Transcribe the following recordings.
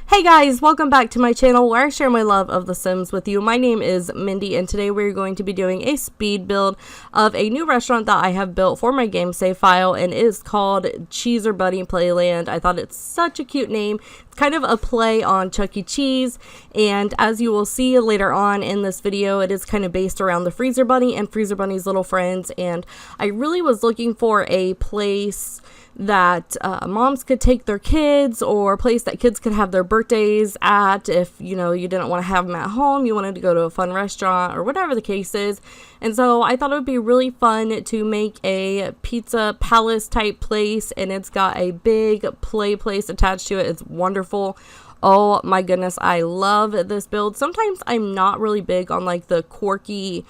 Hey guys, welcome back to my channel where I share my love of The Sims with you. My name is Mindy and today we're going to be doing a speed build of a new restaurant that I have built for my game save file, and it is called Cheezer Playland. I thought it's such a cute name. It's kind of a play on Chuck E. Cheese, and as you will see later on in this video, it is kind of based around the Freezer Bunny and Freezer Bunny's little friends, and I really was looking for a place that moms could take their kids, or a place that kids could have their birthdays at if, you know, you didn't want to have them at home, you wanted to go to a fun restaurant or whatever the case is. And so I thought it would be really fun to make a pizza palace type place, and it's got a big play place attached to it. It's wonderful. Oh my goodness, I love this build. Sometimes I'm not really big on like the quirky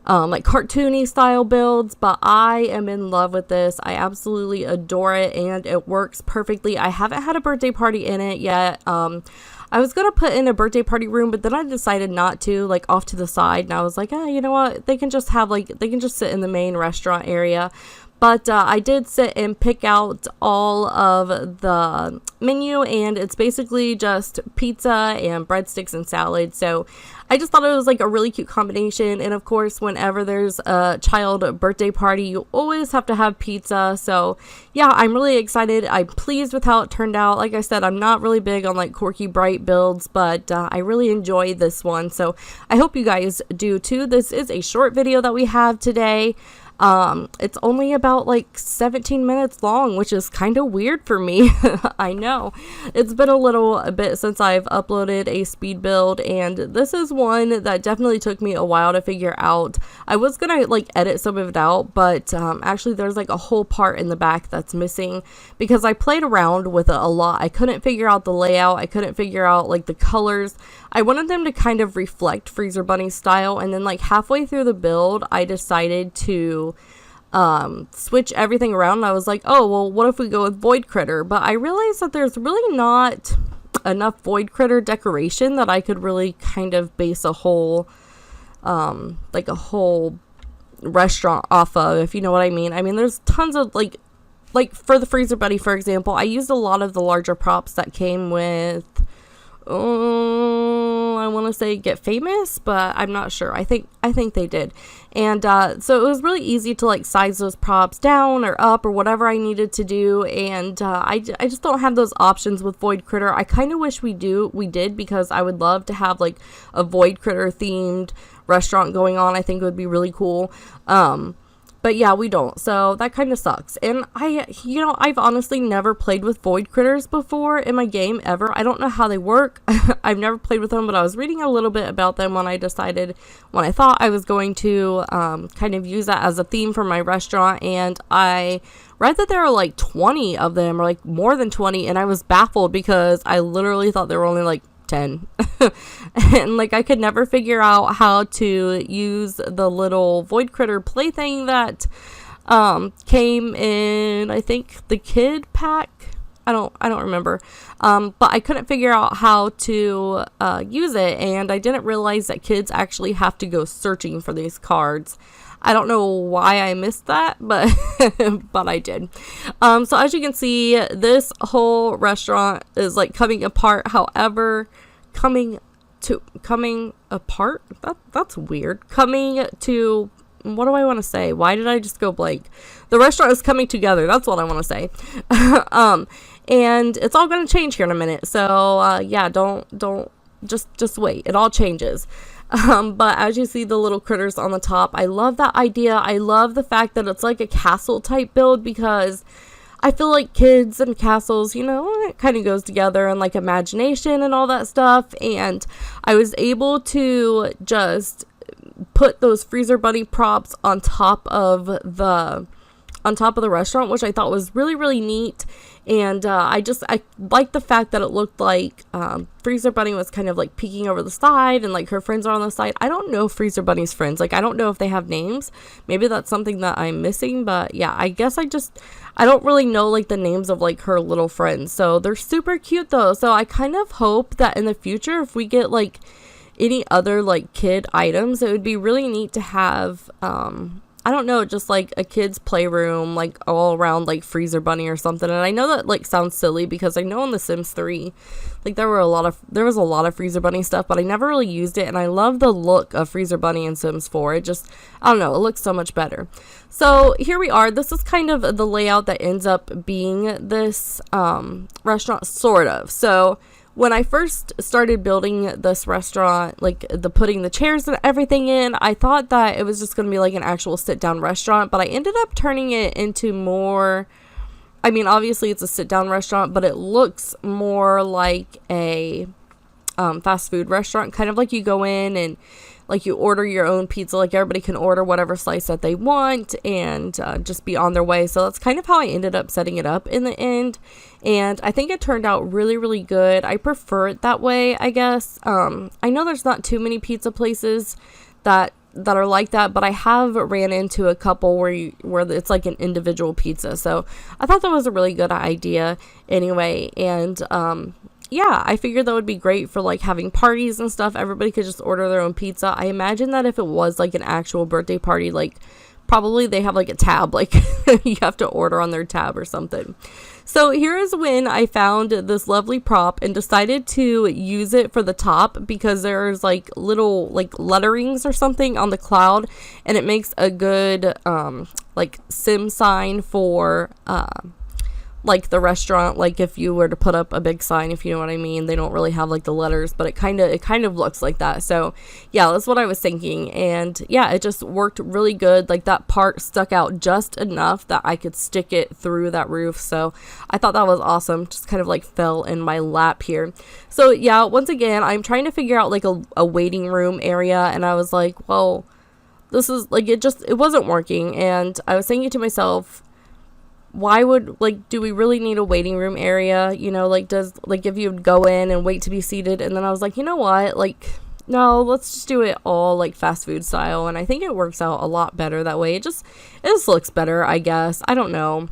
like cartoony style builds, but I am in love with this. I absolutely adore it and it works perfectly. I haven't had a birthday party in it yet. I was gonna put in a birthday party room, but then I decided not to, like off to the side, and I was like, you know what, they can just have they can just sit in the main restaurant area. But I did sit and pick out all of the menu, and it's basically just pizza and breadsticks and salad. So I just thought it was like a really cute combination. And of course, whenever there's a child birthday party, you always have to have pizza. So yeah, I'm really excited. I'm pleased with how it turned out. Like I said, I'm not really big on like quirky bright builds, but I really enjoyed this one. So I hope you guys do too. This is a short video that we have today. It's only about like 17 minutes long, which is kind of weird for me. I know it's been a bit since I've uploaded a speed build, and this is one that definitely took me a while to figure out. I was gonna like edit some of it out, but actually there's like a whole part in the back that's missing because I played around with it a lot. I couldn't figure out the layout. I couldn't figure out like the colors. I wanted them to kind of reflect Freezer Bunny style, and then like halfway through the build I decided to switch everything around, and I was like, oh well, what if we go with Void Critter? But I realized that there's really not enough Void Critter decoration that I could really kind of base a whole like a whole restaurant off of, if you know what I mean. I mean, there's tons of like for the Freezer Bunny, for example, I used a lot of the larger props that came with I want to say Get Famous, but I'm not sure. I think they did. And so it was really easy to like size those props down or up or whatever I needed to do, and I just don't have those options with Void Critter. I kind of wish we did, because I would love to have like a Void Critter themed restaurant going on. I think it would be really cool. But yeah, we don't. So that kind of sucks. And I've honestly never played with Void Critters before in my game ever. I don't know how they work. I've never played with them, but I was reading a little bit about them when I thought I was going to kind of use that as a theme for my restaurant. And I read that there are like 20 of them, or like more than 20. And I was baffled because I literally thought there were only like 10. And like I could never figure out how to use the little Void Critter plaything that came in, I think, the kid pack. I don't remember, but I couldn't figure out how to use it, and I didn't realize that kids actually have to go searching for these cards. I don't know why I missed that, but but I did. So as you can see, this whole restaurant is like coming apart. However, coming apart? That's weird. Coming to, what do I want to say? Why did I just go blank? The restaurant is coming together. That's what I want to say. And it's all going to change here in a minute. So yeah, don't just wait. It all changes. But as you see the little critters on the top, I love that idea. I love the fact that it's like a castle type build, because I feel like kids and castles, you know, it kind of goes together, and like imagination and all that stuff. And I was able to just put those freezer bunny props on top of the restaurant, which I thought was really, really neat. And I like the fact that it looked like Freezer Bunny was kind of like peeking over the side, and like her friends are on the side. I don't know Freezer Bunny's friends. Like, I don't know if they have names. Maybe that's something that I'm missing. But yeah, I guess I don't really know like the names of like her little friends. So they're super cute though. So I kind of hope that in the future, if we get like any other like kid items, it would be really neat to have I don't know, just like a kid's playroom, like all around like Freezer Bunny or something. And I know that like sounds silly, because I know in The Sims 3, like there was a lot of Freezer Bunny stuff, but I never really used it. And I love the look of Freezer Bunny in Sims 4. It just, I don't know, it looks so much better. So here we are. This is kind of the layout that ends up being this restaurant, sort of. So when I first started building this restaurant, like putting the chairs and everything in, I thought that it was just going to be like an actual sit-down restaurant, but I ended up turning it into more, I mean, obviously it's a sit-down restaurant, but it looks more like a fast food restaurant, kind of like you go in and like you order your own pizza, like everybody can order whatever slice that they want and just be on their way. So that's kind of how I ended up setting it up in the end. And I think it turned out really, really good. I prefer it that way, I guess. I know there's not too many pizza places that are like that, but I have ran into a couple where it's like an individual pizza. So I thought that was a really good idea anyway. And yeah, I figured that would be great for like having parties and stuff. Everybody could just order their own pizza. I imagine that if it was like an actual birthday party, like probably they have like a tab, like you have to order on their tab or something. So here is when I found this lovely prop and decided to use it for the top, because there's like little like letterings or something on the cloud, and it makes a good like sim sign for like the restaurant. Like if you were to put up a big sign, if you know what I mean. They don't really have like the letters, but it kind of looks like that. So yeah, that's what I was thinking. And yeah, it just worked really good. Like that part stuck out just enough that I could stick it through that roof. So I thought that was awesome. Just kind of like fell in my lap here. So yeah, once again, I'm trying to figure out like a waiting room area, and I was like, well, this is like, it wasn't working. And I was thinking to myself, why would, like, do we really need a waiting room area? You know, like, if you would go in and wait to be seated. And then I was like, you know what, like, no, let's just do it all like fast food style. And I think it works out a lot better that way. It just looks better, I guess. I don't know.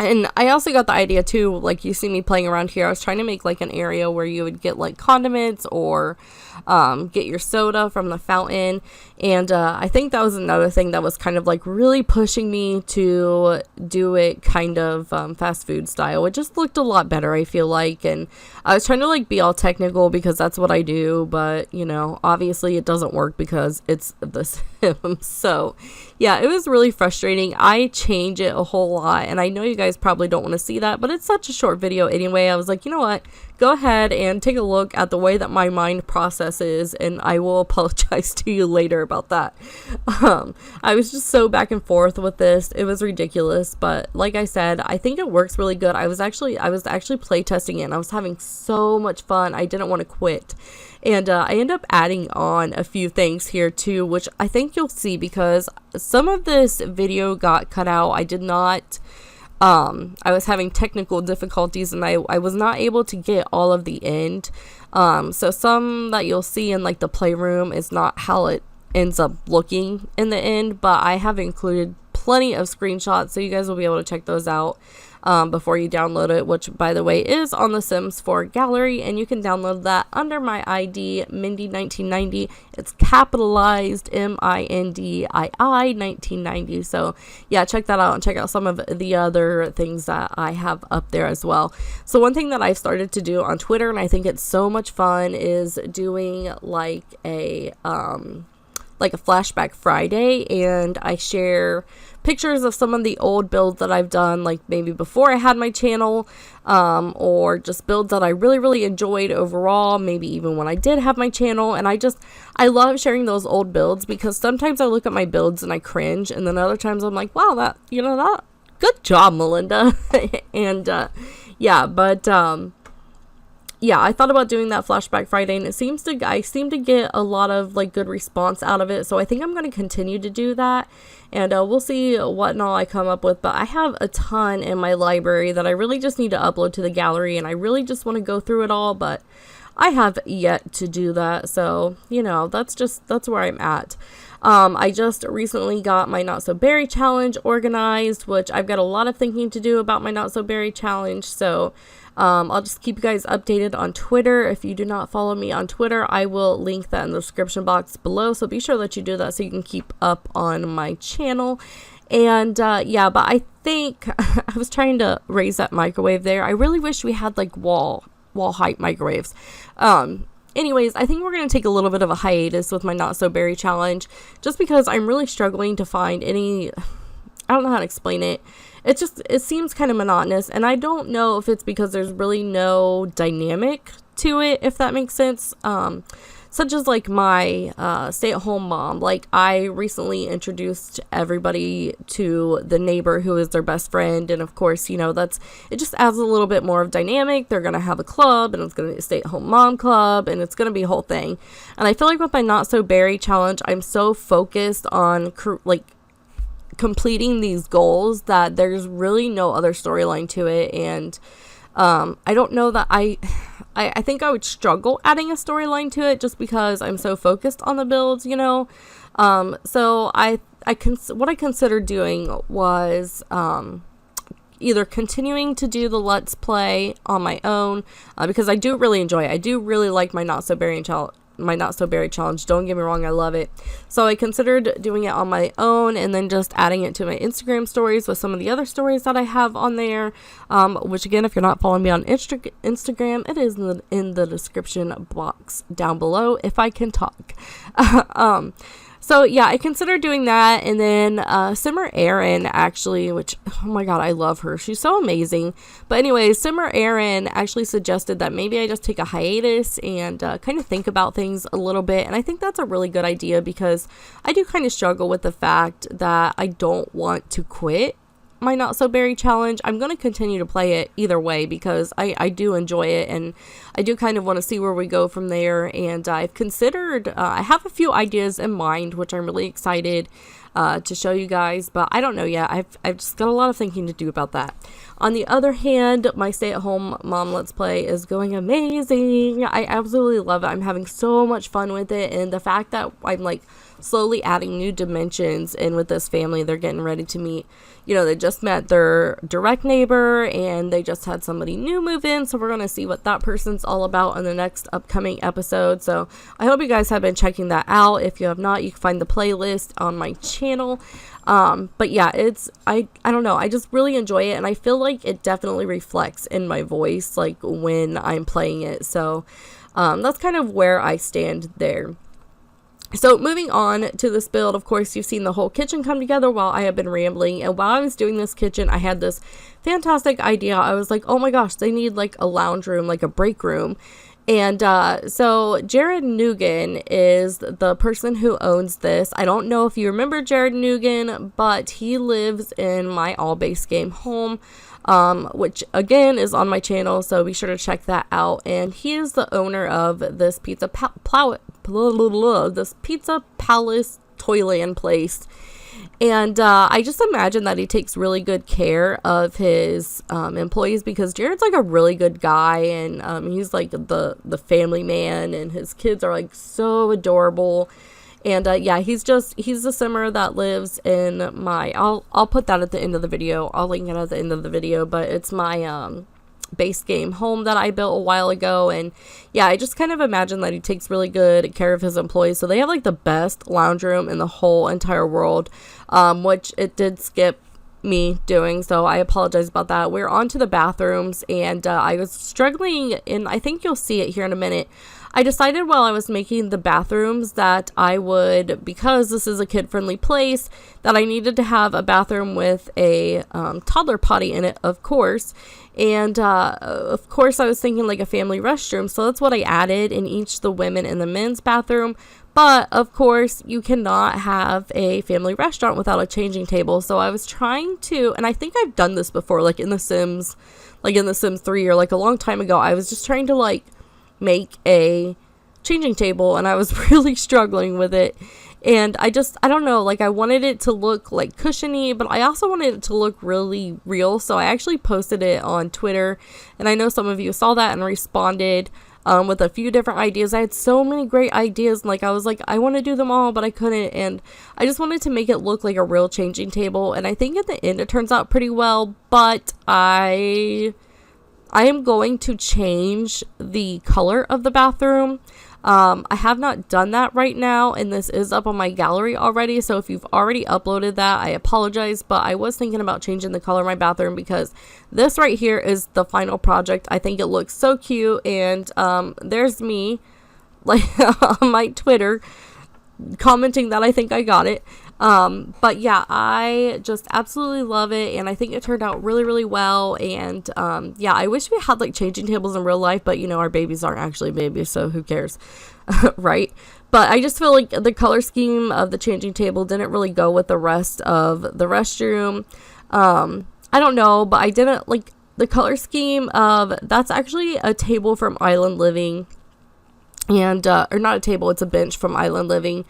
And I also got the idea too, like you see me playing around here, I was trying to make like an area where you would get like condiments or get your soda from the fountain. And I think that was another thing that was kind of like really pushing me to do it kind of fast food style. It just looked a lot better, I feel like. And I was trying to like be all technical because that's what I do, but you know, obviously it doesn't work because it's the Sims. So yeah, it was really frustrating. I change it a whole lot, and I know you guys probably don't want to see that, but it's such a short video anyway. I was like, you know what, go ahead and take a look at the way that my mind processes, and I will apologize to you later about that. I was just so back and forth with this. It was ridiculous, but like I said, I think it works really good. I was actually play testing it, and I was having so much fun. I didn't want to quit. And I end up adding on a few things here too, which I think you'll see because some of this video got cut out. I did not, I was having technical difficulties, and I was not able to get all of the end. So some that you'll see in like the playroom is not how it ends up looking in the end, but I have included plenty of screenshots, so you guys will be able to check those out before you download it, which by the way is on the Sims 4 gallery, and you can download that under my ID Mindii1990. It's capitalized Mindii 1990. So yeah, check that out and check out some of the other things that I have up there as well. So one thing that I've started to do on Twitter, and I think it's so much fun, is doing like a like a flashback Friday, and I share pictures of some of the old builds that I've done, like maybe before I had my channel, or just builds that I really, really enjoyed overall, maybe even when I did have my channel. And I love sharing those old builds, because sometimes I look at my builds and I cringe, and then other times I'm like, wow, that good job, Melinda. And yeah, I thought about doing that flashback Friday, and I seem to get a lot of like good response out of it. So I think I'm going to continue to do that, and we'll see what and all I come up with. But I have a ton in my library that I really just need to upload to the gallery, and I really just want to go through it all, but I have yet to do that. So, that's where I'm at. I just recently got my Not So Berry challenge organized, which I've got a lot of thinking to do about my Not So Berry challenge. So I'll just keep you guys updated on Twitter. If you do not follow me on Twitter, I will link that in the description box below. So be sure that you do that so you can keep up on my channel. And but I think I was trying to raise that microwave there. I really wish we had like wall height microwaves. Anyways, I think we're going to take a little bit of a hiatus with my Not So Berry challenge, just because I'm really struggling to find any, I don't know how to explain it. It seems kind of monotonous, and I don't know if it's because there's really no dynamic to it, if that makes sense. Such as like my stay-at-home mom. Like, I recently introduced everybody to the neighbor who is their best friend, and of course, it just adds a little bit more of dynamic. They're gonna have a club, and it's gonna be a stay-at-home mom club, and it's gonna be a whole thing. And I feel like with my Not So Berry challenge, I'm so focused on completing these goals that there's really no other storyline to it. And I don't know that I think I would struggle adding a storyline to it, just because I'm so focused on the builds, so what I considered doing was either continuing to do the Let's Play on my own, because I do really enjoy it. I do really like my Not So Berry challenge. Don't get me wrong, I love it. So I considered doing it on my own, and then just adding it to my Instagram stories with some of the other stories that I have on there, which again, if you're not following me on Instagram, it is in the description box down below, if I can talk. So yeah, I considered doing that. And then Simmer Erin, actually, which, oh my god, I love her, she's so amazing. But anyways, Simmer Erin actually suggested that maybe I just take a hiatus and kind of think about things a little bit. And I think that's a really good idea, because I do kind of struggle with the fact that I don't want to quit my Not So Berry challenge. I'm going to continue to play it either way, because I do enjoy it, and I do kind of want to see where we go from there. And I've considered, I have a few ideas in mind, which I'm really excited to show you guys, but I don't know yet. I've just got a lot of thinking to do about that. On the other hand, my stay-at-home mom Let's Play is going amazing. I absolutely love it. I'm having so much fun with it, and the fact that I'm like slowly adding new dimensions in with this family. They're getting ready to meet, they just met their direct neighbor, and they just had somebody new move in, so we're going to see what that person's all about in the next upcoming episode. So I hope you guys have been checking that out. If you have not, you can find the playlist on my channel. But yeah, I don't know, I just really enjoy it, and I feel like it definitely reflects in my voice, like when I'm playing it. So that's kind of where I stand there. So moving on to this build, of course, you've seen the whole kitchen come together while I have been rambling. And while I was doing this kitchen, I had this fantastic idea. I was like, oh my gosh, they need like a lounge room, like a break room. And so Jared Nugan is the person who owns this. I don't know if you remember Jared Nugan, but he lives in my all base game home, which again is on my channel, so be sure to check that out. And he is the owner of this Pizza Palace Toyland place. And I just imagine that he takes really good care of his employees, because Jared's like a really good guy, and he's like the family man, and his kids are like so adorable. And yeah, he's the simmer that lives in my, I'll put that at the end of the video. I'll link it at the end of the video, but it's my base game home that I built a while ago. And yeah, I just kind of imagine that he takes really good care of his employees. So they have like the best lounge room in the whole entire world, which it did skip me doing, so I apologize about that. We're on to the bathrooms, and I was struggling, and I think you'll see it here in a minute. I decided while I was making the bathrooms that I would, because this is a kid-friendly place, that I needed to have a bathroom with a toddler potty in it, of course. And of course I was thinking like a family restroom, so that's what I added in each the women and the men's bathroom. But of course you cannot have a family restaurant without a changing table. So I was trying to, and I think I've done this before, like in The Sims, like in The Sims 3 or like a long time ago. I was just trying to like make a changing table, and I was really struggling with it. And I don't know, like I wanted it to look like cushiony, but I also wanted it to look really real. So I actually posted it on Twitter, and I know some of you saw that and responded with a few different ideas. I had so many great ideas, and like I was like, I want to do them all, but I couldn't. And I just wanted to make it look like a real changing table, and I think at the end it turns out pretty well. But I am going to change the color of the bathroom. I have not done that right now, and this is up on my gallery already, so if you've already uploaded that, I apologize, but I was thinking about changing the color of my bathroom because this right here is the final project. I think it looks so cute, and there's me, like, on my Twitter, commenting that I think I got it. But yeah, I just absolutely love it, and I think it turned out really, really well. And yeah, I wish we had like changing tables in real life, but you know, our babies aren't actually babies, so who cares? Right? But I just feel like the color scheme of the changing table didn't really go with the rest of the restroom. I don't know, but I didn't like the color scheme of, that's actually a table from Island Living, and or not a table, it's a bench from Island Living.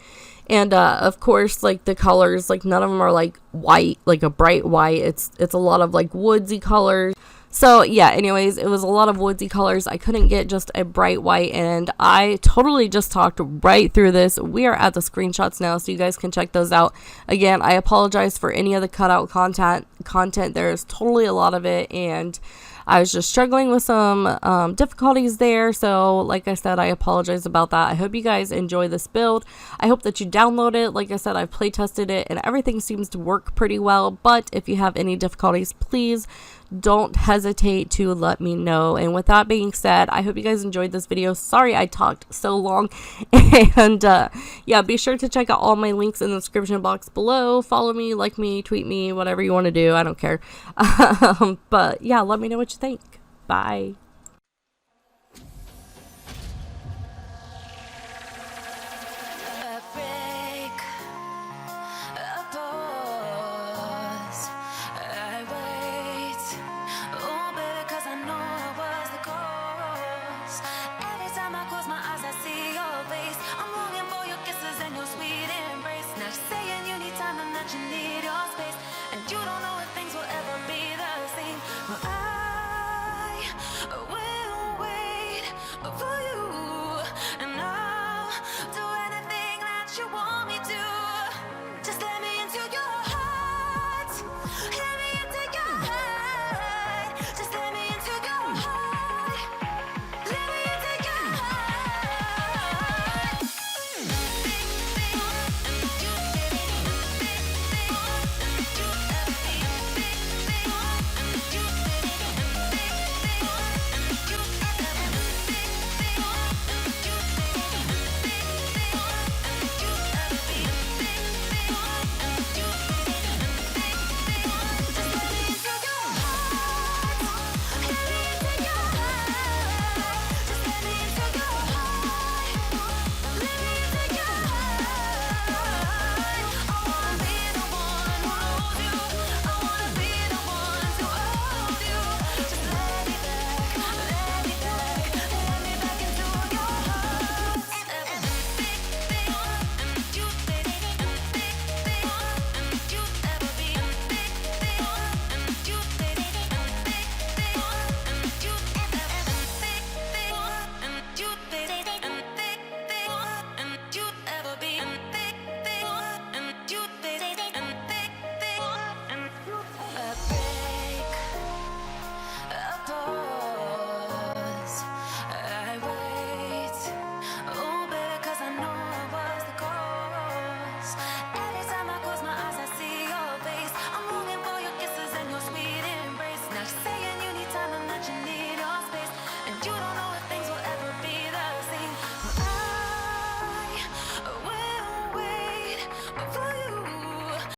And of course, like the colors, like none of them are like white, like a bright white. It's a lot of like woodsy colors. So yeah, anyways, it was a lot of woodsy colors. I couldn't get just a bright white, and I totally just talked right through this. We are at the screenshots now, so you guys can check those out. Again, I apologize for any of the cutout content. There's totally a lot of it, and I was just struggling with some difficulties there. So like I said, I apologize about that. I hope you guys enjoy this build. I hope that you download it. Like I said, I've play tested it and everything seems to work pretty well. But if you have any difficulties, please don't hesitate to let me know. And with that being said, I hope you guys enjoyed this video. Sorry I talked so long. And yeah, be sure to check out all my links in the description box below. Follow me, like me, tweet me, whatever you want to do. I don't care. But yeah, let me know what you think. Bye.